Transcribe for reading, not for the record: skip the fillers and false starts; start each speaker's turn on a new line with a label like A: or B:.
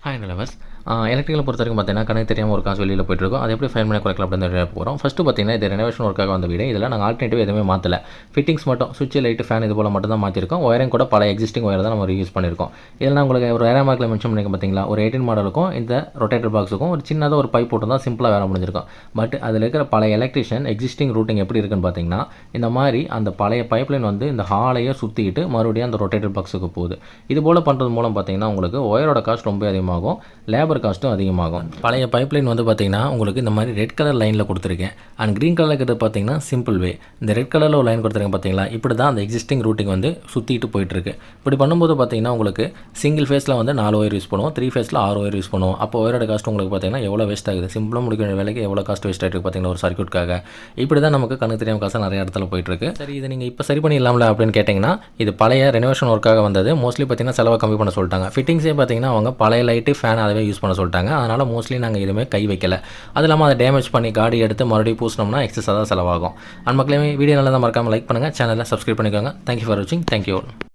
A: Hi lovers. எலக்ட்ரிக்கலை பொறுத்த வரைக்கும் பார்த்தீங்கன்னா கணக்கு தெரியாமல் ஒரு காசு வெளியில் போயிட்டுருக்கும். அதை எப்படி ஃபைன் பண்ணி குறைக்கலாம் அப்படின்னு போகிறோம். ஃபஸ்ட்டு பார்த்தீங்கன்னா இது ரெனோவேஷன் ஒர்க்காக வந்த வீடு. இதில் நாங்கள் ஆல்டர்னேட்டிவ் எதுவுமே மாற்றல. ஃபிட்டிங்ஸ் மட்டும் சுவிட்ச், லைட்டு, ஃபேன் இது போல் மட்டும் தான் மாற்றிருக்கோம். ஒயரிங் கூட பல எக்ஸிஸ்டிங் ஒயர் தான் நம்ம யூஸ் பண்ணியிருக்கோம். இதில் நான் உங்களுக்கு ஒரு ஏரா மார்க்கில் மென்ஷன் பண்ணியிருக்கேன் பார்த்தீங்களா, ஒரு 18 மாடலுக்கும் இந்த ரொட்டேட்டர் பாக்ஸுக்கும் ஒரு சின்னதாக ஒரு பைப் போட்டு தான் சிம்பிளாக வேலை முடிஞ்சிருக்கும். பட் அதில் இருக்கிற பழைய எலக்ட்ரிஷியன் எக்ஸிஸ்டிங் ரூட்டிங் எப்படி இருக்குன்னு பார்த்தீங்கன்னா, இந்த மாதிரி அந்த பழைய பைப்லைன் வந்து இந்த ஹாலையே சுற்றிக்கிட்டு மறுபடியும் அந்த ரொட்டேட்டர் பாக்ஸுக்கு போகுது. இது போல் பண்ணுறது மூலம் பார்த்தீங்கன்னா உங்களுக்கு ஒயரோட காஸ்ட் ரொம்ப அதிகமாகும், லேபர் காஸ்ட்டும் அதிகமாகும். பழைய பைப்லைன் வந்து பார்த்தீங்கன்னா உங்களுக்கு இந்த மாதிரி ரெட் கலர் லைனில் கொடுத்துருக்கேன். அண்ட் க்ரீன் கலரில் இருக்கிறது பார்த்தீங்கன்னா சிம்பிள் வே. இந்த ரெட் கலரில் ஒரு லைன் கொடுத்துருக்கேன் பார்த்தீங்களா, இப்படி தான் அந்த எக்ஸிஸ்டிங் ரூட்டிங் வந்து சுற்றிட்டு போயிட்டுருக்கு. இப்படி பண்ணும்போது பார்த்தீங்கன்னா உங்களுக்கு சிங்கிள் ஃபேஸில் வந்து 4 ஒயர் யூஸ் பண்ணுவோம், 3 ஃபேஸில் 6 ஒயர் யூஸ் பண்ணுவோம். அப்போ ஒயரோட காஸ்ட் உங்களுக்கு பார்த்தீங்கன்னா எவ்வளோ வேஸ்ட் ஆகுது. சிம்பிளாக முடிக்கிற வேலைக்கு எவ்வளோ காஸ்ட் வேஸ்ட் ஆகிட்டு பார்த்தீங்கன்னா ஒரு சர்க்யூட்காக. இப்படி தான் நமக்கு கணக்கு தெரியாமல் காசு நிறைய இடத்துல போயிட்டுருக்கு. சரி, இதை நீங்கள் இப்போ சரி பண்ணிடலாம்ல அப்படின்னு கேட்டிங்கன்னா, இது பழைய ரெனோவேஷன் ஒர்க்காக வந்தது. மோஸ்ட்லி பார்த்தீங்கன்னா செலவை கம்மி பண்ண சொல்லிட்டாங்க. ஃபிட்டிங்ஸே பார்த்தீங்கன்னா அவங்க பழைய லைட்டு, ஃபேன் அதவே யூஸ் பண்ண சொல்லிட்டாங்க. அதனால் மோஸ்ட்லி நாங்கள் எதுவுமே கை வைக்கல. அது இல்லாமல் அதை டேமேஜ் பண்ணி காடி எடுத்து மறுபடியும் பூசினோம்னா எக்ஸஸாக தான் செலவாகும். அண்ட் மக்களே, வீடியோ நல்லா தான் மறக்காமல் லைக் பண்ணுங்கள், சேனலை சப்ஸ்கிரைப் பண்ணிக்கோங்க. தேங்க்யூ ஃபார் வாட்சிங். Thank you all.